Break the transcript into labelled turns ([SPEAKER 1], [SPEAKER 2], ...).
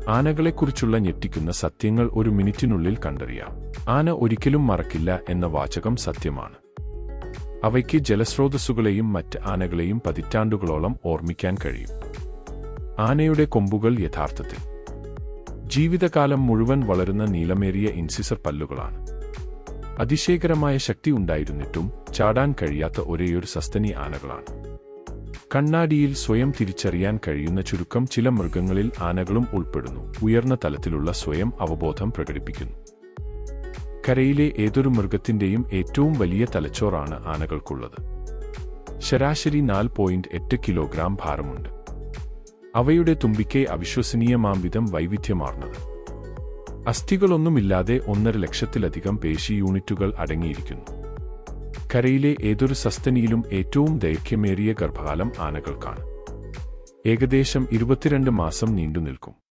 [SPEAKER 1] ആനകളെക്കുറിച്ചുള്ള ഞെട്ടിക്കുന്ന സത്യങ്ങൾ ഒരു മിനിറ്റിനുള്ളിൽ കണ്ടറിയാം. ആന ഒരിക്കലും മറക്കില്ല എന്ന വാചകം സത്യമാണ്. അവയ്ക്ക് ജലസ്രോതസ്സുകളെയും മറ്റ് ആനകളെയും പതിറ്റാണ്ടുകളോളം ഓർമ്മിക്കാൻ കഴിയും. ആനയുടെ കൊമ്പുകൾ യഥാർത്ഥത്തിൽ ജീവിതകാലം മുഴുവൻ വളരുന്ന നീളമേറിയ ഇൻസിസർ പല്ലുകളാണ്. അതിശയകരമായ ശക്തി ഉണ്ടായിരുന്നിട്ടും ചാടാൻ കഴിയാത്ത ഒരേയൊരു സസ്തനി ആനകളാണ്. കണ്ണാടിയിൽ സ്വയം തിരിച്ചറിയാൻ കഴിയുന്ന ചുരുക്കം ചില മൃഗങ്ങളിൽ ആനകളും ഉൾപ്പെടുന്നു. ഉയർന്ന തലത്തിലുള്ള സ്വയം അവബോധം പ്രകടിപ്പിക്കുന്നു. കരയിലെ ഏതൊരു മൃഗത്തിന്റെയും ഏറ്റവും വലിയ തലച്ചോറാണ് ആനകൾക്കുള്ളത്. ശരാശരി 4.8 കിലോഗ്രാം ഭാരമുണ്ട്. അവയുടെ തുമ്പിക്കൈ അവിശ്വസനീയമാംവിധം വൈവിധ്യമാർന്നത്. അസ്ഥികളൊന്നുമില്ലാതെ 1.5 ലക്ഷത്തിലധികം പേശി യൂണിറ്റുകൾ അടങ്ങിയിരിക്കുന്നു. കരയിലെ ഏതൊരു സസ്തനിയിലും ഏറ്റവും ദൈർഘ്യമേറിയ ഗർഭകാലം ആനകൾക്കാണ്. ഏകദേശം 22 മാസം നീണ്ടുനിൽക്കും.